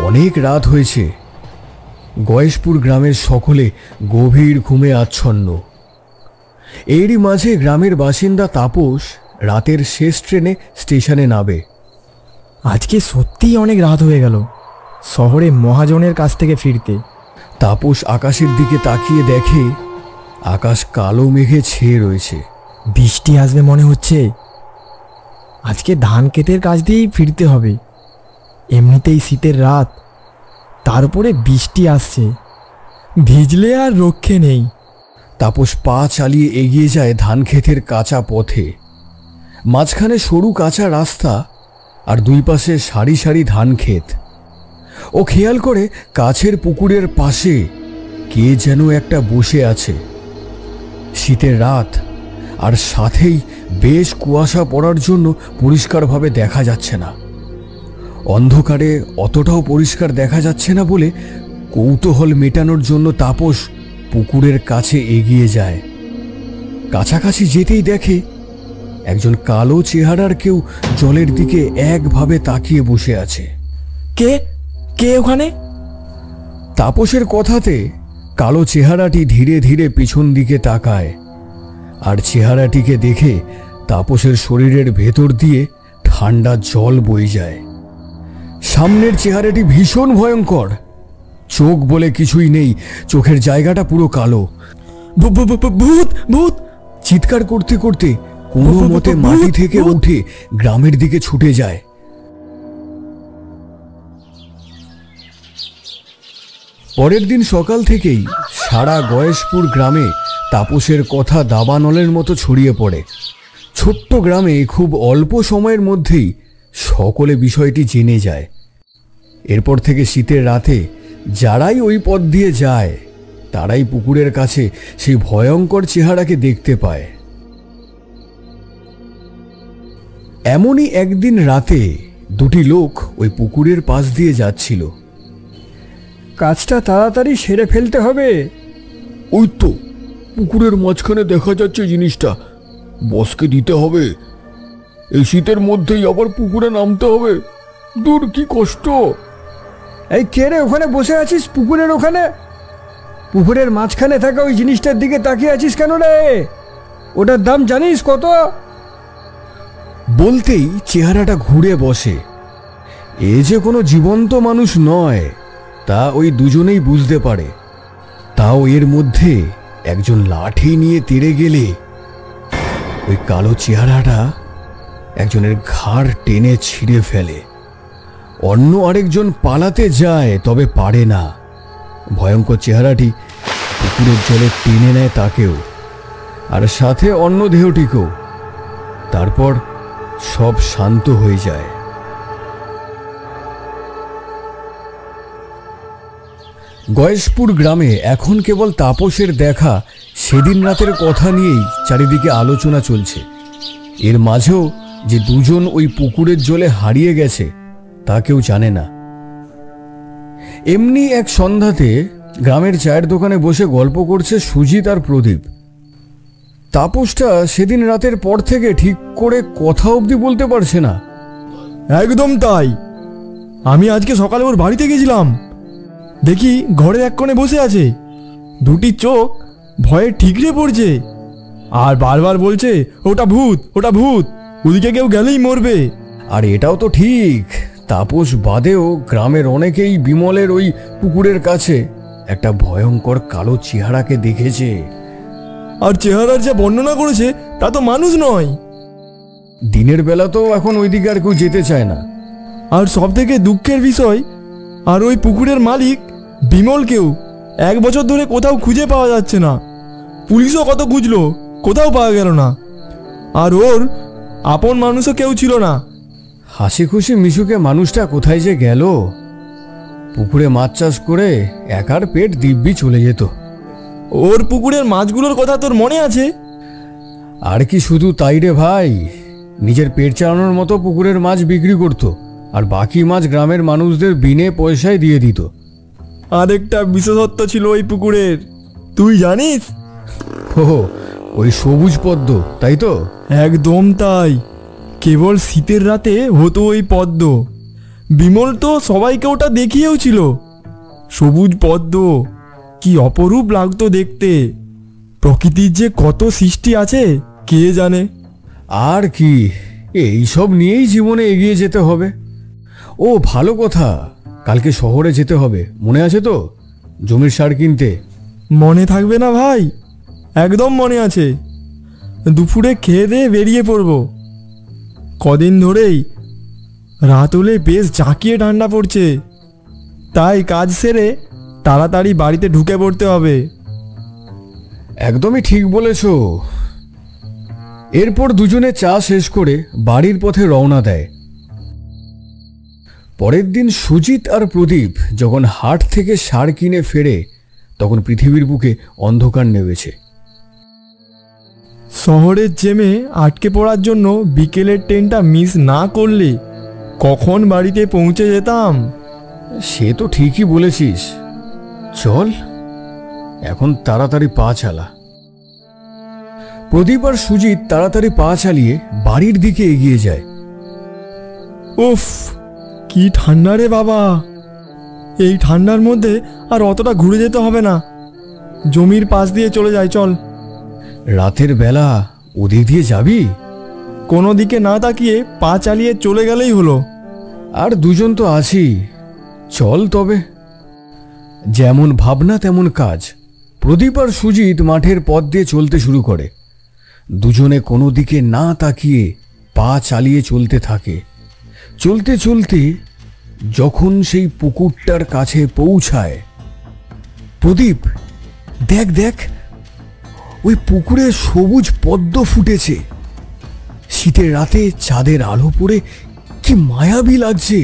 অনেক রাত হয়েছে। গয়েশপুর গ্রামের সকলে গভীর ঘুমে আচ্ছন্ন। এরই মাঝে গ্রামের বাসিন্দা তাপস রাতের শেষ ট্রেনে স্টেশনে নামে। আজকে সত্যিই অনেক রাত হয়ে গেল শহরে মহাজনের কাছ থেকে ফিরতে। তাপস আকাশের দিকে তাকিয়ে দেখে আকাশ কালো মেঘে ছেয়ে রয়েছে। বৃষ্টি আসবে মনে হচ্ছে। আজকে ধান ক্ষেতের কাজ দিয়েই ফিরতে হবে। এমনিতেই শীতের রাত, তার উপরে বৃষ্টি আসছে, ভিজলে আর রক্ষে নেই। তাপস পা চালিয়ে এগিয়ে যায় ধান ক্ষেতের কাঁচা পথে। মাঝখানে সরু কাঁচা রাস্তা আর দুই পাশে সারি সারি ধান ক্ষেত। ও খেয়াল করে কাছের পুকুরের পাশে কে যেন একটা বসে আছে। শীতের রাত, আর সাথেই বেশ কুয়াশা পড়ার জন্য পরিষ্কারভাবে দেখা যাচ্ছে না। অন্ধকারে অতটাও পরিষ্কার দেখা যাচ্ছে না বলে কৌতূহল মেটানোর জন্য তাপস পুকুরের কাছে এগিয়ে যায়। কাছাকাছি যেতেই দেখে একজন কালো চেহারার কেউ জলের দিকে একভাবে তাকিয়ে বসে আছে। কে কে ওখানে? তাপসের কথাতে কালো চেহারাটি ধীরে ধীরে পিছন দিকে তাকায়, আর চেহারাটিকে দেখে তাপসের শরীরের ভেতর দিয়ে ঠান্ডা জল বয়ে যায়। সামনের চেহারাটি ভীষণ ভয়ঙ্কর। চোখ বলে কিছুই নেই, চোখের জায়গাটা পুরো কালো। ভূত ভূত! চিৎকার করতে করতে কোনো মতে মাটি থেকে উঠে গ্রামের দিকে ছুটে যায়। পরের দিন সকাল থেকেই সারা গয়েশপুর গ্রামে তাপসের কথা দাবানলের মতো ছড়িয়ে পড়ে। ছোট্ট গ্রামে খুব অল্প সময়ের মধ্যেই সকলে বিষয়টি জেনে যায়। এরপর থেকে শীতের রাতে যারাই ওই পথ দিয়ে যায় তারাই পুকুরের কাছে সেই ভয়ঙ্কর চেহারাকে দেখতে পায়। এমনই একদিন রাতে দুটি লোক ওই পুকুরের পাশ দিয়ে যাচ্ছিল। কাজটা তাড়াতাড়ি সেরে ফেলতে হবে। ওই তো পুকুরের মাঝখানে দেখা যাচ্ছে জিনিসটা, বসকে দিতে হবে। এই শীতের মধ্যেই আবার পুকুরে নামতে হবে, দূর কি কষ্ট। এই কে রে ওখানে বসে আছিস পুকুরের ওখানে? পুকুরের মাঝখানে থাকা ওই জিনিসটার দিকে তাকিয়ে আছিস কেন রে? ওটার দাম জানিস কত? বলতেই চেহারাটা ঘুরে বসে। এ যে কোনো জীবন্ত মানুষ নয় তা ওই দুজনেই বুঝতে পারে। তাও এর মধ্যে একজন লাঠি নিয়ে তেড়ে গেলে ওই কালো চেহারাটা একজনের ঘাড় টেনে ছিঁড়ে ফেলে। অন্য আরেকজন পালাতে যায়, তবে পারে না। ভয়ঙ্কর চেহারাটি পুকুরের জলে টেনে নেয় তাকেও, আর সাথে অন্য দেহটিকেও। তারপর সব শান্ত হয়ে যায়। গয়েশপুর গ্রামে এখন কেবল তাপসের দেখা সেদিন রাতের কথা নিয়েই চারিদিকে আলোচনা চলছে। এর মাঝেও যে দুজন ওই পুকুরের জলে হারিয়ে গেছে তা কেউ জানে না। এমনি এক সন্ধ্যাতে গ্রামের চায়ের দোকানে বসে গল্প করছে সুজিত আর প্রদীপ। তাপসটা সেদিন রাতের পর থেকে ঠিক করে কথা অবধি বলতে পারছে না। একদম তাই। আমি আজকে সকালে ওর বাড়িতে গেছিলাম, দেখি ঘরের এক কোণে বসে আছে, দুটি চোখ ভয়ে ঠিকরে পড়ছে, আর বারবার বলছে ওটা ভূত, ওটা ভূত, ওদিকে কেউ গেলেই মরবে। আর এটাও তো ঠিক, তাপস বাদেও গ্রামের অনেকেই বিমলের ওই পুকুরের কাছে একটা ভয়ঙ্কর কালো চেহারাকে দেখেছে। আর চেহারার যে বর্ণনা করেছে তা তো মানুষ নয়। দিনের বেলা তো এখন ওইদিকে আর কেউ যেতে চায় না। আর সব থেকে দুঃখের বিষয়, আর ওই পুকুরের মালিক বিমলকেও 1 বছর ধরে কোথাও খুঁজে পাওয়া যাচ্ছে না। পুলিশও কত খুঁজলো, কোথাও পাওয়া গেল না। আর ওর আপন মানুষও কেউ ছিল না। হাসি খুশি মিশুকে মানুষটা কোথায় যে গেল? পুকুরে মাছ চাষ করে একার পেট দিব্যি চলে যেত। ওর পুকুরের মাছগুলোর কথা তোর মনে আছে? আর কি শুধু তাই রে ভাই, নিজের পেট চালানোর মতো পুকুরের মাছ বিক্রি করত, আর বাকি মাছ গ্রামের মানুষদের বিনে পয়সায় দিয়ে দিত। আরেকটা বিশেষত্ব ছিল ওই পুকুরের, তুই জানিস? ও, ওই সবুজ পদ্ম, তাই তো? একদম তাই। কেবল শীতের রাতে হতো ওই পদ্ম, বিমল তো সবাইকে ওটা দেখিয়েও ছিল। সবুজ পদ্ম, কি অপরূপ লাগতো দেখতে। প্রকৃতির যে কত সৃষ্টি আছে কে জানে। আর কি, এইসব নিয়েই জীবনে এগিয়ে যেতে হবে। ও ভালো কথা, কালকে শহরে যেতে হবে, মনে আছে তো? জমির সার কিনতে। মনে থাকবে না ভাই, একদম মনে আছে। দুপুরে খেয়ে দিয়ে বেরিয়ে পড়ব। কদিন ধরেই রাত হলে বেশ জাঁকিয়ে ঠান্ডা পড়ছে, তাই কাজ সেরে তাড়াতাড়ি বাড়িতে ঢুকে পড়তে হবে। একদমই ঠিক বলেছ। এরপর দুজনে চা শেষ করে বাড়ির পথে রওনা দেয়। পরের দিন সুজিত আর প্রদীপ যখন হাট থেকে সার কিনে ফেরে, তখন পৃথিবীর বুকে অন্ধকার নেমেছে। শহরের জ্যামে আটকে পড়ার জন্য বিকেলের ট্রেনটা মিস না করলে কখন বাড়িতে পৌঁছে যেতাম। সে তো ঠিকই বলেছিস। চল এখন তাড়াতাড়ি পা চালা। প্রদীপ আর সুজিত তাড়াতাড়ি পা চালিয়ে বাড়ির দিকে এগিয়ে যায়। উফ, কি ঠান্ডা রে বাবা! এই ঠান্ডার মধ্যে আর অতটা ঘুরে যেতে হবে না, জমির পাশ দিয়ে চলে যায়। চল। রাতের বেলা ওদিক দিয়ে যাবি? কোনো দিকে না তাকিয়ে পা চালিয়ে চলে গেলেই হলো। আর দুজন তো আছি, চল তবে। যেমন ভাবনা তেমন কাজ। প্রদীপ আর সুজিত মাঠের পথ দিয়ে চলতে শুরু করে। দুজনে কোনো দিকে না তাকিয়ে পা চালিয়ে চলতে থাকে। চলতে চলতে যখন সেই পুকুরটার কাছে পৌঁছায়, প্রদীপ, দেখ দেখ, ওই পুকুরে সবুজ পদ্ম ফুটেছে। শীতের রাতে চাঁদের আলো পড়ে কি মায়াবী লাগছে।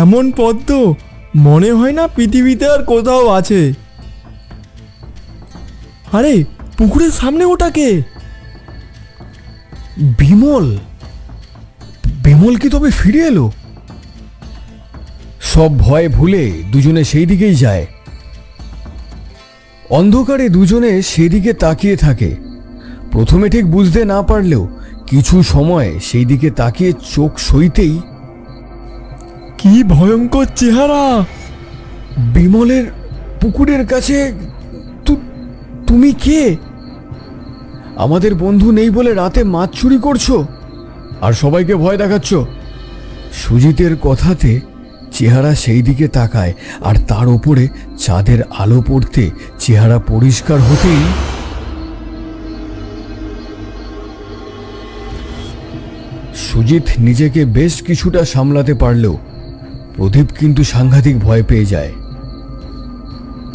এমন পদ্ম মনে হয় না পৃথিবীতে আর কোথাও আছে। আরে, পুকুরের সামনে ওটাকে বিমল। বিমল কি তবে ফিরে এলো? সব ভয় ভুলে দুজনে সেই দিকেই যায়। অন্ধকারে দুজনে সেদিকে তাকিয়ে থাকে। প্রথমে ঠিক বুঝতে না পারলেও কিছু সময় সেই দিকে তাকিয়ে চোখ সইতেই কি ভয়ঙ্কর চেহারা! বিমলের পুকুরের কাছে। তুমি কে? আমাদের বন্ধু নেই বলে রাতে মাছ চুরি করছো আর সবাইকে ভয় দেখাচ্ছ? সুজিতের কথাতে চেহারা সেই দিকে তাকায়, আর তার উপরে চাঁদের আলো পড়তে চেহারা পরিষ্কার হতেই সুজিত নিজেকে বেশ কিছুটা সামলাতে পারলেও প্রদীপ কিন্তু সাংঘাতিক ভয় পেয়ে যায়।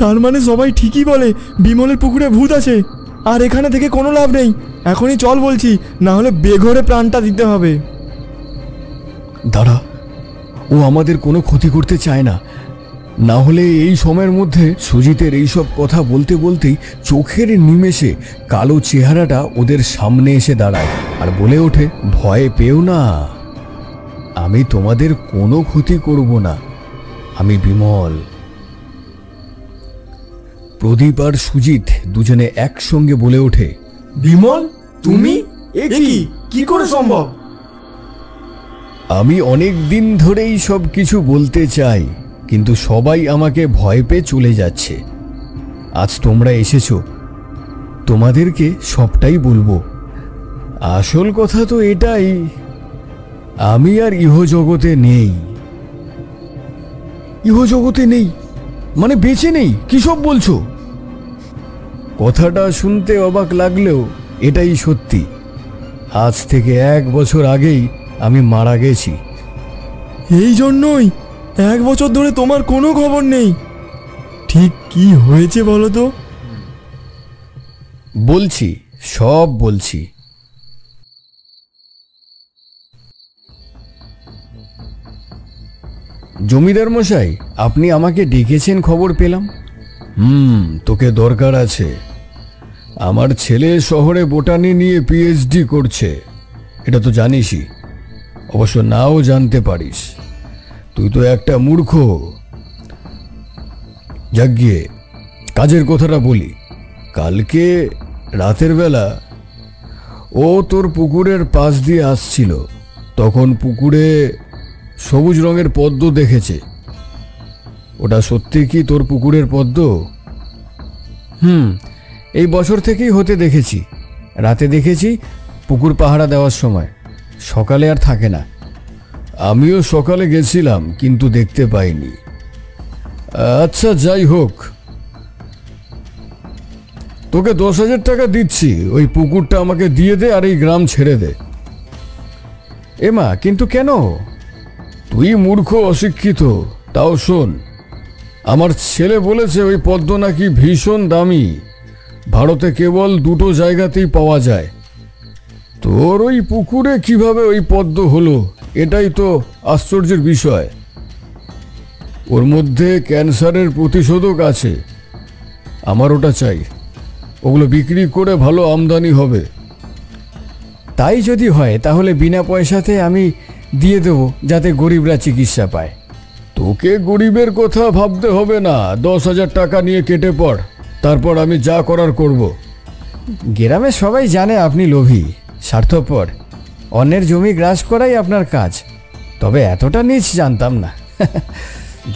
তার মানে সবাই ঠিকই বলে বিমলের পুকুরে ভূত আছে, আর এখানে থেকে কোনো লাভ নেই। এখনই চল বলছি, না হলে বেঘরে প্রাণটা দিতে হবে। দাঁড়া, ও আমাদের কোনো ক্ষতি করতে চায় না। না হলে এই সময়ের মধ্যে সুজিতের এইসব কথা বলতে বলতেই চোখের নিমেষে কালো চেহারাটা ওদের সামনে এসে দাঁড়ায় আর বলে ওঠে, ভয় পেও না, আমি তোমাদের কোনো ক্ষতি করব না, আমি বিমল। প্রদীপ আর সুজিত দুজনে একসঙ্গে বলে ওঠে, বিমল, তুমি? এ কি করে সম্ভব? আমি অনেক দিন ধরেই সব কিছু বলতে চাই, কিন্তু সবাই আমাকে ভয় পেয়ে চলে যাচ্ছে। আজ তোমরা এসেছো, তোমাদেরকে সবটাই বলবো। আসল কথা তো এটাই, আমি আর ইহজগতে নেই। ইহজগতে নেই মানে বেঁচে নেই? কি সব বলছো? কথাটা শুনতে অবাক লাগলেও এটাই সত্যি। আজ থেকে 1 বছর আগেই আমি মারা গেছি। এই জন্যই 1 বছর ধরে তোমার কোনো খবর নেই। ঠিক কি হয়েছে বলো তো? বলছি, সব বলছি। জমিদার মশাই, আপনি আমাকে ডেকেছেন খবর পেলাম। তোকে দরকার আছে। আমার ছেলে শহরে বোটানি নিয়ে পিএইচডি করছে, এটা তো জানিসই। অবশ্য নাও জানতে পারিস, তুই তো একটা মূর্খ। যাক গিয়ে কাজের কথাটা বলি। কালকে রাতের বেলা ও তোর পুকুরের পাশ দিয়ে আসছিল, তখন পুকুরে সবুজ রঙের পদ্ম দেখেছে। ওটা সত্যি কি তোর পুকুরের পদ্ম? এই বছর থেকেই হতে দেখেছি। রাতে দেখেছি পুকুর পাহারা দেওয়ার সময়, সকালে আর থাকে না। আমিও সকালে গেছিলাম কিন্তু দেখতে পাইনি। আচ্ছা যাই হোক, তোকে 10,000 টাকা দিচ্ছি, ওই পুকুরটা আমাকে দিয়ে দে আর এই গ্রাম ছেড়ে দে। এমা, কিন্তু কেন? তুই মূর্খ অশিক্ষিত। তাও শোন, আমার ছেলে বলেছে ওই পদ্ম নাকি ভীষণ দামি, ভারতে কেবল 2টো জায়গাতেই পাওয়া যায়। তোর ওই পুকুরে কিভাবে ওই পদ্ম হলো, এটাই তো আশ্চর্যের বিষয়। ওর মধ্যে ক্যান্সারের প্রতিষেধক আছে। আমার ওটা চাই, ওগুলো বিক্রি করে ভালো আমদানি হবে। তাই যদি হয় তাহলে বিনা পয়সাতে আমি দিয়ে দেবো, যাতে গরিবরা চিকিৎসা পায়। তোকে গরিবের কথা ভাবতে হবে না, 10,000 টাকা নিয়ে কেটে পড়, তারপর আমি যা করার করব। গ্রামে সবাই জানে আপনি লোভী, স্বার্থপর, অন্যের জমি গ্রাস করাই আপনার কাজ। তবে এতটা নীচ জানতাম না।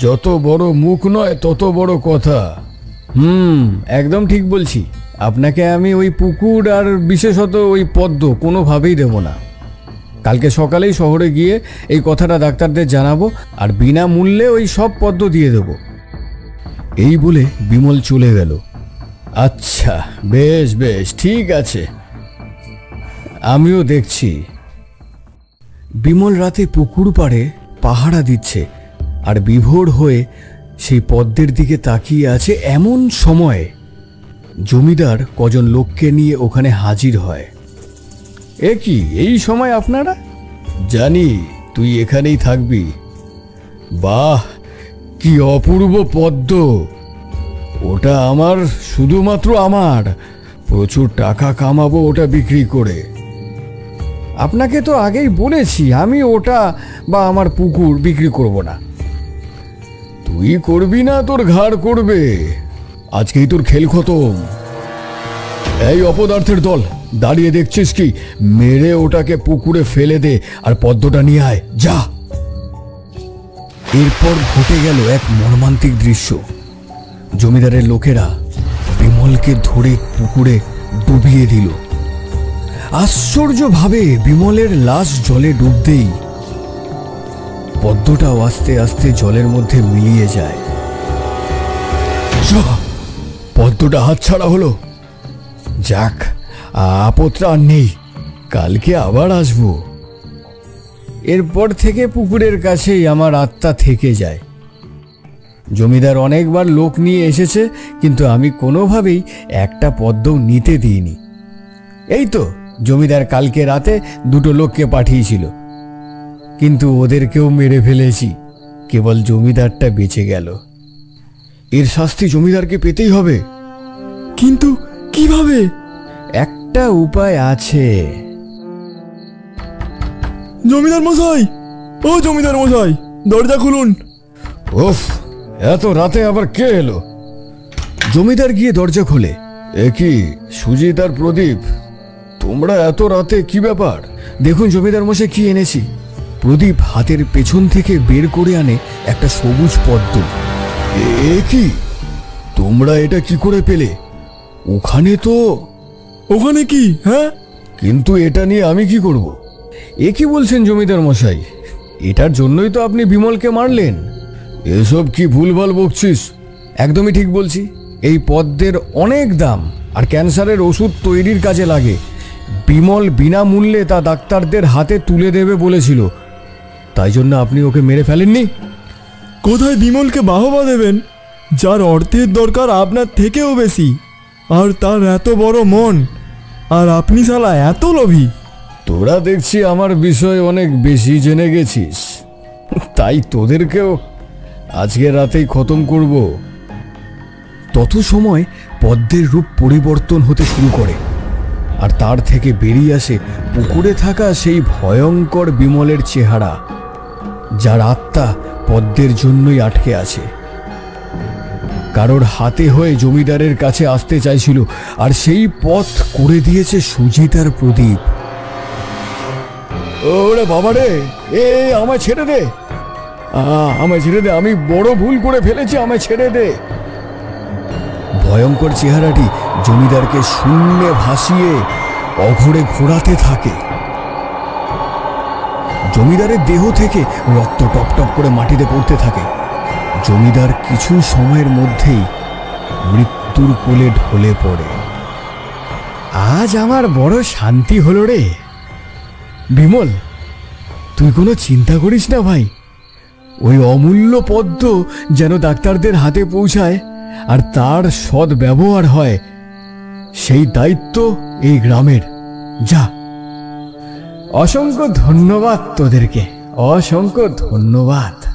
যত বড় মুখ নয় তত বড় কথা। একদম ঠিক বলছি। আপনাকে আমি ওই পুকুর আর বিশেষত ওই পদ্ম কোনোভাবেই দেব না। কালকে সকালেই শহরে গিয়ে এই কথাটা ডাক্তারদের জানাবো আর বিনামূল্যে ওই সব পদ্ম দিয়ে দেব। এই বলে বিমল চলে গেল। আচ্ছা, বেশ বেশ, ঠিক আছে, আমিও দেখছি। বিমল রাতে পুকুর পাড়ে পাহারা দিচ্ছে আর বিভোর হয়ে সেই পদ্মের দিকে তাকিয়ে আছে। এমন সময় জমিদার কজন লোককে নিয়ে ওখানে হাজির হয়। এ কি, এই সময় আপনারা? জানি তুই এখানেই থাকবি। বাহ, কি অপূর্ব পদ্ম! ওটা আমার, শুধুমাত্র আমার। প্রচুর টাকা কামাবো ওটা বিক্রি করে। আপনাকে তো আগেই বলেছি আমি ওটা বা আমার পুকুর বিক্রি করব না। তুই করবি না, তোর ঘাড় করবে। আজকেই তোর খেল খতম। এই অপদার্থের দল, দাঁড়িয়ে দেখছিস কি? মেরে ওটাকে পুকুরে ফেলে দে আর পদ্মটা নিয়ে আয়, যা। এরপর ঘটে গেল এক মর্মান্তিক দৃশ্য। জমিদারের লোকেরা বিমলকে ধরে পুকুরে ডুবিয়ে দিল। আশ্চর্যভাবে বিমলের লাশ জলে ডুবতেই পদ্মটাও আস্তে আস্তে জলের মধ্যে মিলিয়ে যায়। পদ্মটা হাতছাড়া হলো। যাক, আপত্তি আর নেই, কালকে আবার আসবো। এরপর থেকে পুকুরের কাছেই আমার আত্মা থেকে যায়। জমিদার অনেকবার লোক নিয়ে এসেছে, কিন্তু আমি কোনোভাবেই একটা পদ্মও নিতে দিইনি। এই তো জমিদার কালকে রাতে 2টো লোককে পাঠিয়েছিল, কিন্তু ওদেরকেও মেরে ফেলেছি, কেবল জমিদারটা বেঁচে গেল। এর শাস্তি জমিদারকে পেতেই হবে। কিন্তু কিভাবে? একটা উপায় আছে। জমিদার মশাই, ও জমিদার মশাই, দরজা খুলুন। উফ, এত রাতে আবার কে এলো? জমিদার গিয়ে দরজা খোলে। এ কি, সুজিত আর প্রদীপ, তোমরা এত রাতে, কি ব্যাপার? দেখুন জমিদার মশাই কি এনেছি। প্রদীপ হাতের পেছন থেকে বের করে আনে একটা সবুজ পদ্ম। এ কি, তোমরা এটা কি করে পেলে? ওখানে কি? হ্যাঁ, কিন্তু এটা নিয়ে আমি কি করব? এ কি বলছেন জমিদার মশাই? এটার জন্যই তো আপনি বিমলকে মারলেন। এসব কি ভুলভাল বকছিস? একদমই ঠিক বলছি। এই পদ্মের অনেক দাম আর ক্যান্সারের ওষুধ তৈরির কাজে লাগে। বিমল বিনামূল্যে তা ডাক্তারদের হাতে তুলে দেবে বলেছিল, তাই জন্য আপনি ওকে মেরে ফেলেননি। কোথায় বিমলকে বাহবা দেবেন, যার অর্থের দরকার আপনার থেকেও বেশি, আর তার এত বড় মন, আর আপনি শালা এত লোভী। তোরা দেখছি আমার বিষয়ে অনেক বেশি জেনে গেছিস, তাই তোদেরকেও আজকে রাতেই খতম করব। তত সময় পদ্মের রূপ পরিবর্তন হতে শুরু করে আর তার থেকে বেরিয়ে আসে পুকুরে থাকা সেই ভয়ঙ্কর বিমলের চেহারা, যার আত্মা পদ্মের জন্যই আটকে আছে। কারোর হাতে হয়ে জমিদারের কাছে আসতে চাইছিল, আর সেই পথ করে দিয়েছে সুজিত আর প্রদীপ। ওরে বাবা রে, আমায় ছেড়ে দে, আমায় ছেড়ে দে, আমি বড় ভুল করে ফেলেছি, আমায় ছেড়ে দে। ভয়ঙ্কর চেহারাটি জমিদারকে শূন্যে ভাসিয়ে অঘরে ঘোরাতে থাকে। জমিদারের দেহ থেকে রক্ত টপটপ করে মাটিতে পড়তে থাকে। জমিদার কিছু সময়ের মধ্যেই মৃত্যুর কোলে ঢলে পড়ে। আজ আমার বড় শান্তি হলো রে। বিমল, তুই কোনো চিন্তা করিস না ভাই। ওই অমূল্য পদ্ম যেন ডাক্তারদের হাতে পৌঁছায় আর তার সৎ ব্যবহার হয়, সেই দায়িত্ব এই গ্রামের। যা। অসংখ্য ধন্যবাদ তোদেরকে, অসংখ্য ধন্যবাদ।